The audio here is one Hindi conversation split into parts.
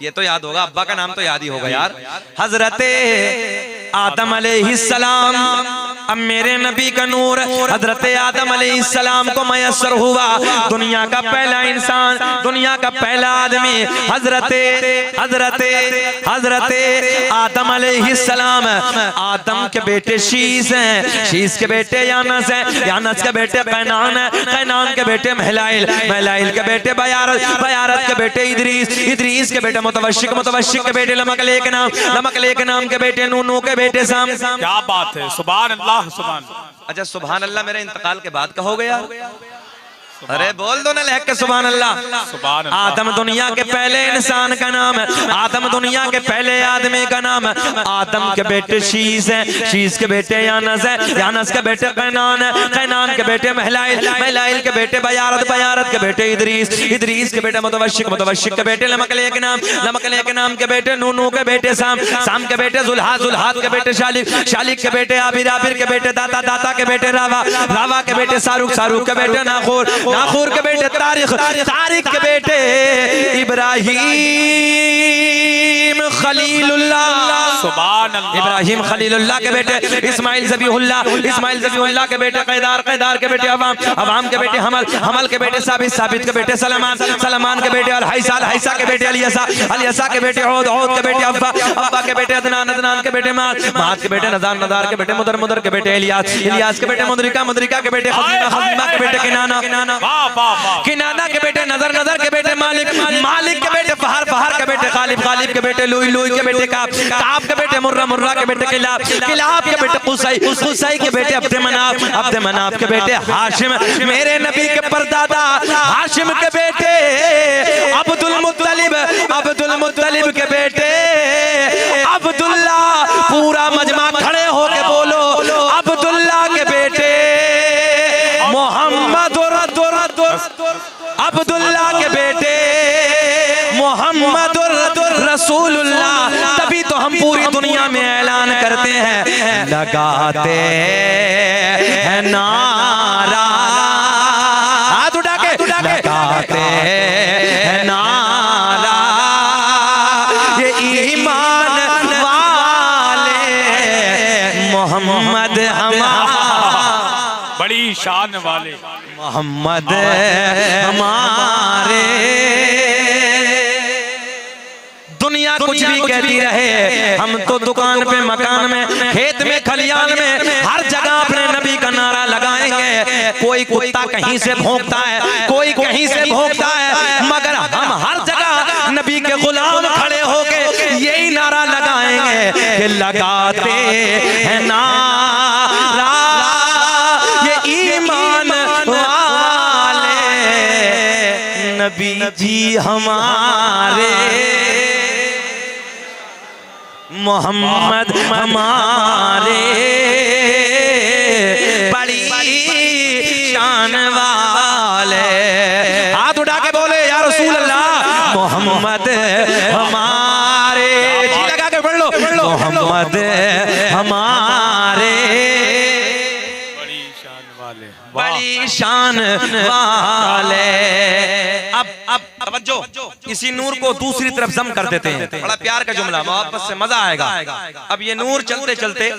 ये तो याद होगा, अब्बा का नाम तो याद ही होगा यार। हजरते आदम अलैहिस्सलाम, अब मेरे नबी का नूर हजरते आदम अलैहिस्सलाम को मयस्सर हुआ। दुनिया का पहला इंसान, दुनिया का पहला आदमी हजरते हजरते हजरते आदम अलैहिस्सलाम। आदम के बेटे शीस हैं, शीस के बेटे यानस हैं, यानस के बेटे कैनान हैं, कैनान के बेटे महलाइल, महलाइल के बेटे बयारत, बयारत के बेटे इदरीस, इदरीस के बेटे मुतवश्शिक, मुतवश्शिक के बेटे लमकले के नाम, लमकले के नाम के बेटे नूनू के बेटे साम। क्या बात है, सुभान अल्लाह सुभान। अच्छा सुभान अल्लाह मेरे इंतकाल के बाद कहोगे यार? अरे बोल दो ना लहक के सुभान अल्लाह। आदम दुनिया के पहले इंसान का नाम है, आदम दुनिया के पहले आदमी का नाम है। आदम के बेटे शीस हैं, शीस के बेटे यानस हैं, यानस के बेटे कैनान है, कैनान के बेटे महलाइल, महलाइल के बेटे बयारत, बयारत के बेटे इदरीस, इदरीस के बेटे मुतवश्शिक, मुतवश्शिक के बेटे लमकले के नाम, लमकले के नाम के बेटे नूनू के बेटे साम, साम के बेटे जुल्हा, जुल्हात के बेटे शालिक, शालिक के बेटे आबिर, आबिर के बेटे दाता, दाता के बेटे रावा, रावा के बेटे शाहरुख, शाहरुख के बेटे नाखूर, नाखूर के बेटे तारिक, तारिक के बेटे इब्राहिम खलीलुल्लाह, सुभान अल्लाह। इब्राहिम खलीलुल्लाह के बेटे इस्माइल ज़बीहुल्लाह, इस्माइल ज़बीहुल्लाह के बेटे कैदार, कैदार के बेटे अवाम, अवाम के बेटे हमल, हमल के बेटे साबित, साबित के बेटे सलमान, सलमान के बेटे अल-हैसा, अल-हैसा के बेटे अलियसा, अलियसा के बेटे औद, औद के बेटे अब्बा, अब्बा के बेटे अदनान, अदनान के बेटे माद, माद के बेटे नज़ार, नज़ार के बेटे मुदर, मुदर के बेटे इलियास, इलियास के बेटे मुदरिका, मुदरिका के बेटे खज़ीमा, खज़ीमा के बेटे किनाना, किनाना, किनाना के बेटे नजर, नजर के बेटे मालिक, मालिक के बेटे फहर, फहर के बेटे गालिब, गालिब के बेटे लुई, लुई के बेटे काब, काब के बेटे मुर्रा, मुर्रा के बेटे किलाब, किलाब के बेटे कुसै, कुसै के बेटे अब्द मनाफ, अब्द मनाफ के बेटे हाशिम। मेरे नबी के परदादा हाशिम के बेटे अब्दुल मुत्तलिब, अब्दुल मुत्तलिब के बेटे अब्दुल्ला। पूरा मजमा खड़े होके बोलो अब्दुल्ला के बेटे मोहम्मद, अब्दुल्ला के बेटे मोहम्मद रसूलुल्लाह। तभी तो हम पूरी दुनिया में ऐलान करते हैं, लगाते हैं नारा, हाथ उठा के लगाते हैं नारा, ये ईमान वाले मोहम्मद हमारे, बड़ी शान वाले मोहम्मद हमारे। दुनिया कुछ भी कहती रहे, हम तो दुकान पे, मकान में, खेत में, खलियान में, हर जगह अपने नबी का नारा लगाएंगे। कोई कुत्ता कहीं से भौंकता है, कोई कहीं से भौंकता है, मगर हम हर जगह नबी के गुलाम खड़े होके यही नारा लगाएंगे कि लगाते हैं नारा, ये ईमान वाले नबी जी हमारे, मोहम्मद हमारे, बड़ी शान वाले। हाथ उठा के बोले या रसूल अल्लाह, मोहम्मद हमारे, जी लगा के पढ़ लो, मोहम्मद हमारे, बड़ी शान वाले। अब तवज्जो, इसी नूर को दूसरी तरफ जम कर देते हैं। बड़ा प्यार का जुमला, मोहब्बत से मजा आएगा। अब ये नूर चलते चलते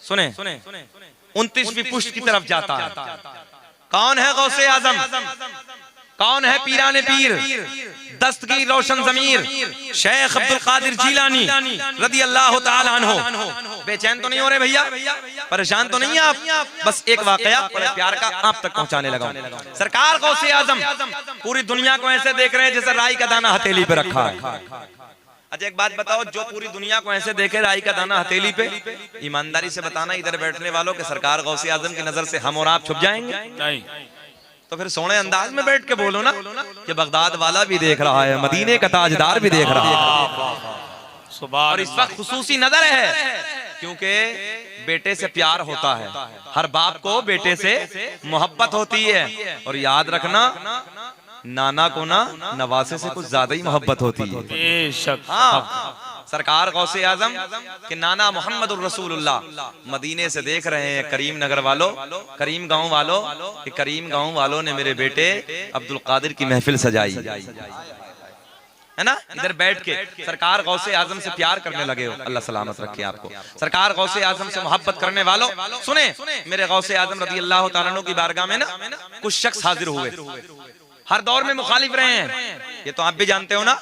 सुने 29वीं पुष्ट की तरफ जाता है। कौन है गौसे आजम, कौन है पीराने पीर, दस्तगीर रोशन जमीर शेख अब्दुल कादिर जीलानी रदी अल्लाह ताला अन्हु। बेचैन तो नहीं हो रहे भैया, परेशान तो नहीं आप? बस एक वाकया बड़े प्यार का आप तक पहुंचाने लगा। सरकार गौसे आजम पूरी दुनिया को ऐसे देख रहे हैं जैसे राई का दाना हथेली पे रखा है। अच्छा एक बात बताओ, जो पूरी दुनिया को ऐसे देखे राई का दाना हथेली पे, ईमानदारी से बताना इधर बैठने वालों के सरकार गौसे आजम की नजर से हम और आप छुप जाएंगे? नहीं। तो फिर सोने अंदाज में बैठ के बोलो ना कि बगदाद वाला भी देख रहा है, मदीने का ताजदार भी देख रहा है। और इस वक्त खुसूसी नजर है क्योंकि बेटे से प्यार होता है, हर बाप को बेटे से मोहब्बत होती है। और याद रखना, नाना को ना नवासे से कुछ ज्यादा ही मोहब्बत होती है। हाँ, सरकार गौसे आजम के नाना मोहम्मद रसूलुल्लाह मदीने से देख रहे हैं, करीम नगर वालों, करीम गांव वालों, कि करीम गांव वालों ने मेरे बेटे अब्दुल कादिर की महफिल सजाई। है ना, इधर बैठ के सरकार गौसे आजम से प्यार करने लगे हो, अल्लाह सलामत रखे आपको। सरकार गौसे आजम से मोहब्बत करने वालों सुने, मेरे गौसे आजम रज़ी अल्लाह तआला अन्हु की बारगाह में ना कुछ शख्स हाजिर हुए, हर दौर में मुखालिफ रहे हैं, ये तो आप भी जानते हो ना,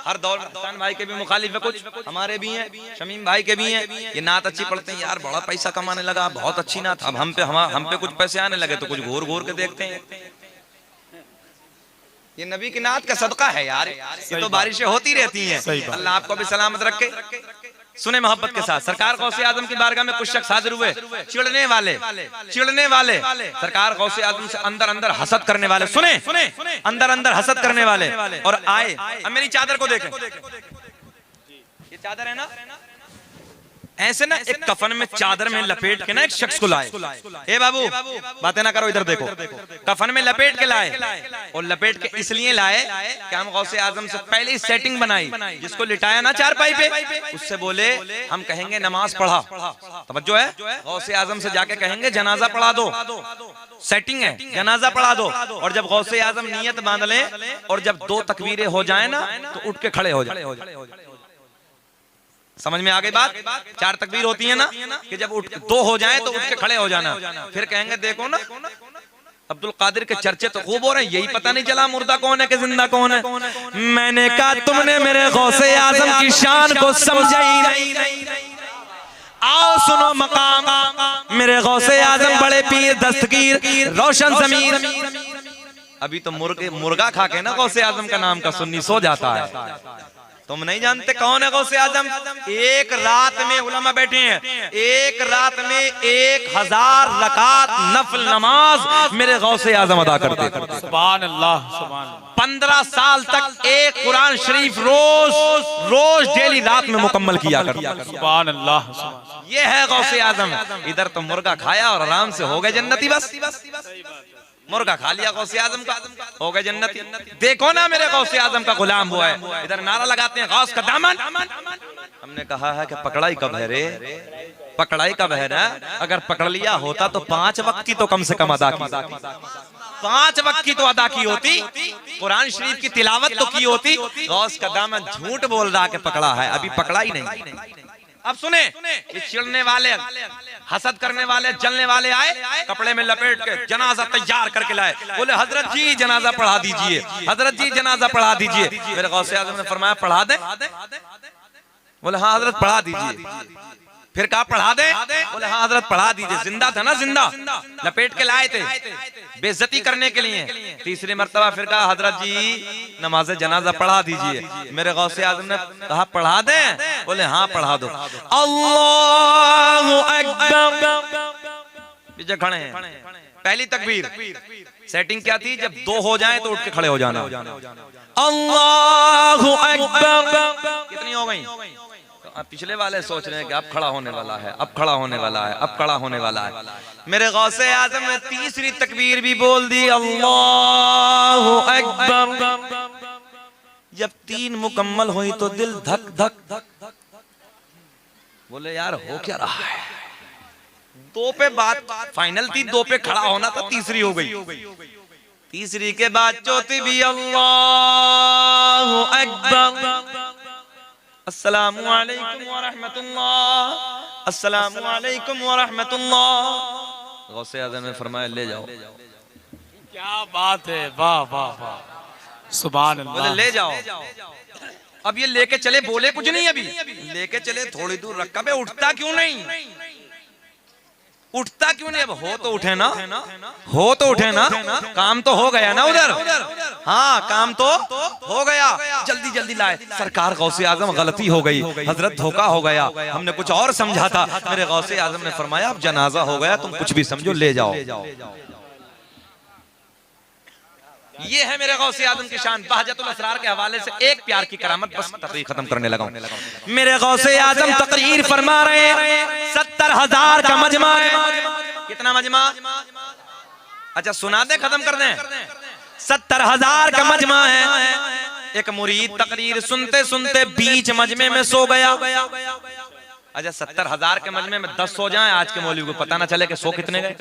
हर दौर में हसन भाई के भी मुखालिफ है, कुछ हमारे भी हैं, शमीम भाई के भी हैं। ये नात अच्छी पढ़ते हैं यार, बड़ा पैसा कमाने लगा, बहुत अच्छी नात, अब हम पे कुछ पैसे आने लगे तो कुछ घूर घूर के देखते हैं। ये नबी की नात का सदका है यार, ये तो बारिशें होती रहती हैं, अल्लाह आपको भी सलामत रखे। सुने मोहब्बत के साथ, सरकार गौसे आजम की बारगाह में कुछ शख्स हाजिर हुए, चिढ़ने वाले सरकार गौसे आजम से अंदर अंदर हसद करने वाले, सुने अंदर अंदर हसद करने वाले, और आए। अब मेरी चादर को देखें, ये चादर है ना, ऐसे ना एक कफन में चादर में लपेट के ना एक शख्स को लाए, ए बाबू बातें ना करो, इधर देखो, कफन में लपेट के लाए, और लपेट के इसलिए लाए कि हम गौसे आजम से पहले ही सेटिंग बनाई, जिसको लिटाया ना चारपाई पे, उससे बोले हम कहेंगे नमाज पढ़ा, तवज्जो है, गौसे आजम से जाके कहेंगे जनाजा पढ़ा दो, सेटिंग है, जनाजा पढ़ा दो, और जब गौसे आजम नियत बांध ले और जब 2 तकबीरें हो जाए ना तो उठ के खड़े हो जाए। समझ में आ गई बात? 4 तकबीर होती है ना कि जब 2 हो जाए तो उठ के खड़े हो जाना, फिर कहेंगे देखो ना अब्दुल कादिर के चर्चे तो खूब हो रहे हैं, यही पता नहीं चला मुर्दा कौन है कि जिंदा कौन है। मैंने कहा तुमने मेरे गौसे आजम की शान को समझा ही नहीं। आओ सुनो मकाम, मेरे गौसे आजम बड़े पीर दस्तगीर रोशन ज़मीर। अभी तो मुर्गा खा के ना गौसे आजम का नाम का सुन्नी सो जाता है। तुम नहीं जानते कौन है गौसे आजम? एक रात में उलमा बैठे हैं, एक रात में 1000 रकात नफल नमाज मेरे गौसे आजम अदा करते। सुभान अल्लाह, सुभान। 15 साल तक एक कुरान शरीफ रोज डेली रात में मुकम्मल किया करते। सुभान अल्लाह, सुभान। ये है गौसे आजम। इधर तो मुर्गा खाया और आराम से हो गए जन्नती, बस मुर्गा खा लिया गौसे आजम का, हो गए जन्नती। देखो ना मेरे गौसे आजम का गुलाम हुआ है, इधर नारा लगाते हैं गौस का दामन। हमने कहा है कि पकड़ाई कब है रे, पकड़ाई कब है ना? अगर पकड़ लिया होता तो 5 वक्त की तो कम से कम अदा की, 5 वक्त की तो अदा की होती, कुरान शरीफ की तिलावत तो की होती। गौस का दामन झूठ बोल रहा कि पकड़ा है, अभी पकड़ा ही नहीं। अब सुने, ये चिढ़ने वाले, हसद करने वाले, जलने वाले आए, कपड़े में लपेट के जनाजा तैयार करके लाए, बोले हजरत जी जनाजा पढ़ा दीजिए, हजरत जी जनाजा पढ़ा दीजिए। मेरे गौसे आजम ने फरमाया पढ़ा दे, बोले हाँ हजरत पढ़ा दीजिए। फिर कहा पढ़ा दे, बोले हाँ हजरत पढ़ा दीजिए। जिंदा था ना, जिंदा लपेट के लाए थे बेइज्जती करने के लिए। तीसरी मर्तबा फिर कहा हजरत जी नमाज जनाजा पढ़ा दीजिए। मेरे गौसे आजम ने कहा पढ़ा दे, बोले हाँ पढ़ा दो। अल्लाहु अकबर, पीछे खड़े हैं, पहली तकबीर। सेटिंग क्या थी? जब 2 हो जाए तो उठ के खड़े हो जाना। अल्लाहु अकबर, कितनी हो गई? अब पिछले वाले सोच रहे हैं कि अब खड़ा होने वाला है, अब खड़ा होने वाला है, अब खड़ा होने वाला है। मेरे गौसे आजम ने तीसरी तकबीर भी बोल दी, अल्लाहु अकबर। जब 3 मुकम्मल हुई तो दिल धक धक धक, बोले यार हो क्या रहा है? 2 पे बात फाइनल थी, 2 पे खड़ा होना था, तीसरी हो गई। तीसरी के बाद चौथी भी अल्लाहु अकबर, अस्सलामु अलैकुम व रहमतुल्लाह, अस्सलामु अलैकुम व रहमतुल्लाह। गौसे आज़म ने फरमाया ले जाओ। क्या बात है, वाह वाह वाह, सुभान अल्लाह। बोले ले जाओ। अब ये लेके चले, बोले कुछ नहीं, अभी लेके चले थोड़ी दूर रखा, बे उठता क्यों नहीं, उठता क्यों नहीं? अब हो तो उठे ना, हो तो उठे ना, काम तो हो गया ना उधर। हाँ काम तो हो गया, जल्दी जल्दी लाए। सरकार गौसे आजम गलती हो गई, हजरत धोखा हो गया, हमने कुछ और समझा था। मेरे गौसे आजम ने फरमाया अब जनाजा हो गया, तुम कुछ भी समझो ले जाओ। ये है मेरे गौसे आजम की शान। बहजतुल असरार के हवाले से एक प्यार की करामत, बस तकरीर खत्म करने लगा हूं। मेरे गौसे आजम तकरीर फरमा रहे हैं, 70,000 का मजमा है। कितना मजमा? अच्छा सुना दे, खत्म कर दें। 70,000 का मजमा है। एक मुरीद तकरीर सुनते सुनते बीच मजमे में सो गया। अच्छा 70,000 के मजमे में 10 सो जाएं, आज के मौलवी को पता ना चले कि 100 कितने गए।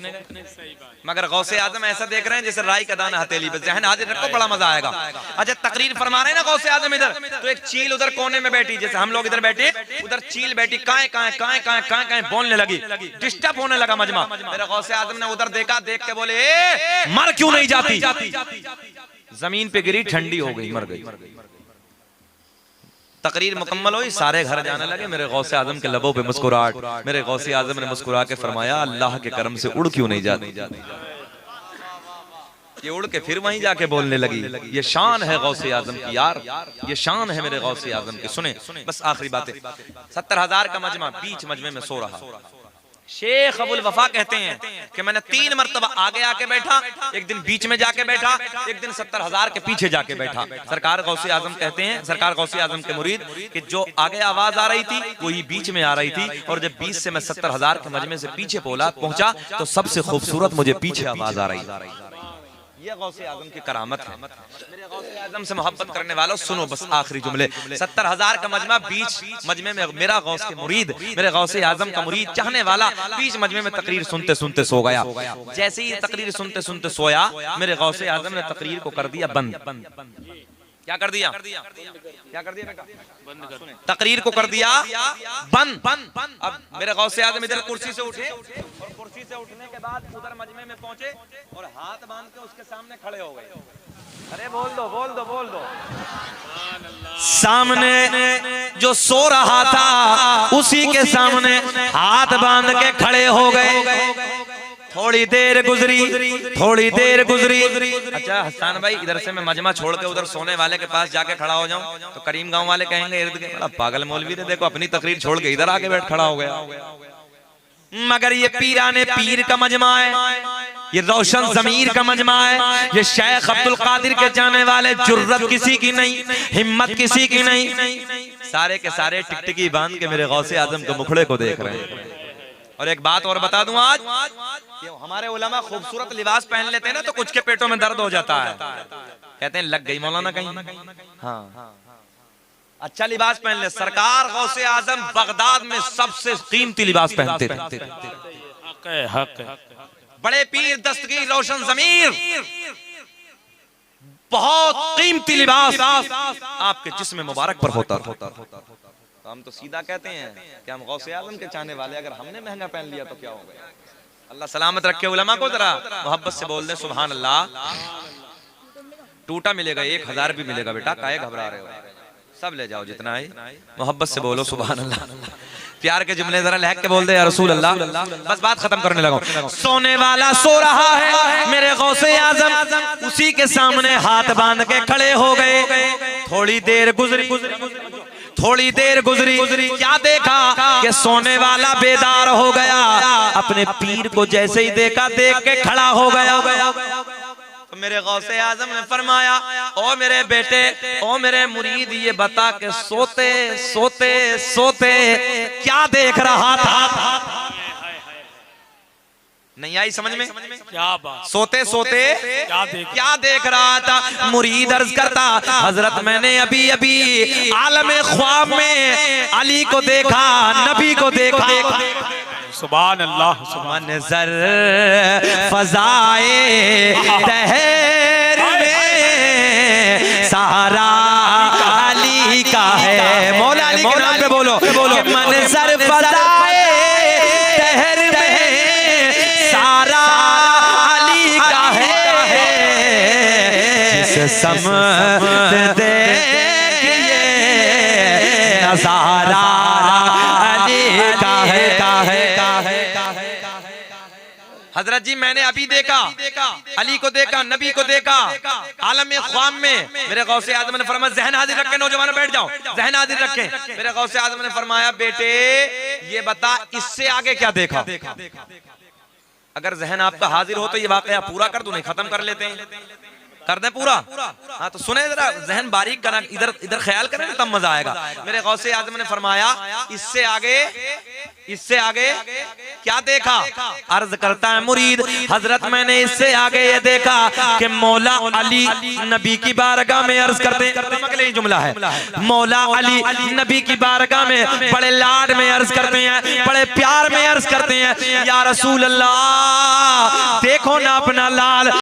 मगर गौसे आजम ऐसा देख रहे हैं जैसे राई का दाना हथेली पे। जहन हाजिर रखो, बड़ा मजा आएगा। अच्छा तकरीर फरमा रहे हैं ना गौसे आजम इधर, तो एक चील उधर कोने में बैठी, जैसे हम लोग इधर बैठे, उधर चील बैठी, काए काए काए काए काए काए बोलने लगी, डिस्टर्ब होने लगा मजमा। मेरे गौसे आजम ने उधर देखा, देख के बोले ए मर क्यों नहीं जाती। जमीन पे गिरी, ठंडी हो गई, मर गई। तकरीर मुकम्मल हुई, सारे घर जाने लगे। मेरे गौसे आजम के लबों पे मुस्कुराहट। मेरे गौसे आजम ने मुस्कुरा के फरमाया अल्लाह के करम से उड़ क्यों नहीं जाती। ये उड़ के फिर वहीं जाके बोलने लगी। ये शान है गौसे आजम की यार, ये शान है मेरे गौसे आजम की। सुने बस आखिरी बातें। 70,000 का मजमा, बीच मजमे में सो रहा। शेख अबुल वफा कहते हैं कि मैंने 3 मरतबा आगे आके बैठा, एक दिन बीच में जाके बैठा, एक दिन 70,000 के पीछे जाके बैठा। सरकार गौसे आजम कहते हैं, सरकार गौसे आजम के मुरीद, कि जो आगे आवाज आ रही थी वही बीच में आ रही थी, और जब बीच से मैं 70,000 के मजमे से पीछे पहुंचा तो सबसे खूबसूरत मुझे पीछे आवाज आ रही। ये गौसे आजम की करामत है। मेरे गौसे आजम से मोहब्बत करने वालों सुनो बस आखिरी जुमले। 70,000 का मजमा, बीच मजमे में मेरा गौस के मुरीद, मेरे गौसे आजम का मुरीद चाहने वाला बीच मजमे में तकरीर सुनते सुनते सो गया। जैसे ही तकरीर सुनते सुनते सोया, मेरे गौसे आजम ने तकरीर को कर दिया बंद। क्या कर दिया, क्या कर दिया बेटा? तकरीर को कर दिया बंद। अब मेरे गौसे आजम इधर कुर्सी से उठे, और कुर्सी से उठने के बाद उधर मजमे में पहुंचे और हाथ बांध के उसके सामने खड़े हो गए। अरे बोल दो बोल दो बोल दो। सामने जो सो रहा था उसी के सामने हाथ बांध के खड़े हो गए। थोड़ी देर गुजरी, थोड़ी देर गुजरी। अच्छा हसन भाई, इधर से मैं मजमा छोड़ के उधर सोने वाले के पास जाके खड़ा हो जाऊं तो करीम गांव वाले कहेंगे इर्द गिर्द बड़ा पागल मौलवी ने, देखो अपनी तकरीर छोड़ के इधर आके बैठ खड़ा हो गया। मगर ये पीराने पीर का मजमा है, ये रोशन जमीर का मजमा है, ये शेख अब्दुल कादिर के जाने वाले, जुर्रत किसी की नहीं, हिम्मत किसी की नहीं, सारे के सारे टिकटिकी बांध के मेरे गौसे आजम के मुखड़े को देख रहे हैं। और एक बात और बता दूं, आज हमारे उलमा खूबसूरत लिबास पहन लेते हैं ना तो कुछ के पेटों में दर्द हो जाता है, कहते हैं लग गई मौलाना कहीं। हाँ अच्छा लिबास पहन ले। सरकार गौसे आजम बगदाद में सबसे कीमती लिबास पहनते थे। बड़े पीर दस्तगीर रोशन जमीर, बहुत कीमती लिबास आपके जिस्म मुबारक पर होता। तो हम तो सीधा कहते हैं कि हम गौसे आजम के चाहने वाले, अगर हमने महंगा पहन लिया तो क्या हो गया। अल्लाह सलामत रखे उलमा को। जरा मोहब्बत से बोल दे सुभान अल्लाह। टूटा मिलेगा, 1000 भी मिलेगा बेटा, काहे घबरा रहे हो, सब ले जाओ जितना है। मोहब्बत से बोलो सुभान अल्लाह। प्यार के जुमले जरा लहक के बोल दे या रसूल अल्लाह। बस बात खत्म करने लगा। सोने वाला सो रहा है, मेरे गौसे आजम उसी के सामने हाथ बांध के खड़े हो गए। थोड़ी देर गुजरी, थोड़ी देर गुजरी, क्या देखा कि सोने वाला बेदार हो गया। अपने पीर को जैसे ही देखा, देख के खड़ा हो गया। तो मेरे गौसे आजम ने फरमाया, ओ मेरे बेटे, ओ मेरे मुरीद, ये बता के सोते सोते सोते क्या देख रहा था। नहीं आई समझ में? क्या बात, सोते सोते क्या देख रहा था। मुरीद अर्ज करता, हजरत मैंने अभी अभी आलम ख्वाब में अली को देखा, नबी को देखा। सुभान अल्लाह। मंजर फजाए दहर में सारा अली का है। मौला अली के नाम पे बोलो, मंजर फजाए दहर में सारा अली का है। जिस समत देखिए नजारा अली का है। हजरत जी मैंने अभी देखा, अली को देखा, नबी को देखा आलम ख्वाब में। मेरे गौसे आजम ने फरमाया जहन हाजिर रखे, नौजवान बैठ जाओ, जहन हाजिर रखे। मेरे गौसे आजम ने फरमाया बेटे ये बता इससे आगे क्या देखा। अगर जहन आपका हाजिर हो तो ये वाकया पूरा कर दूं, नहीं खत्म कर लेते हैं। कर दें पूरा। हाँ तो सुने जरा, जहन बारीक करना, इधर इधर ख्याल करें ना, तब मजा आएगा। मेरे गौसे आज़म ने फरमाया इससे आगे क्या देखा? अर्ज करता है मुरीद, हजरत मैंने इससे आगे ये देखा कि मौला अली नबी की बारगाह में अर्ज करते हैं, जुमला है, मौला अली नबी की बारगाह में बड़े लाड में अर्ज करते हैं, बड़े प्यार में अर्ज करते हैं, या रसूल अल्लाह देखो ना अपना लाल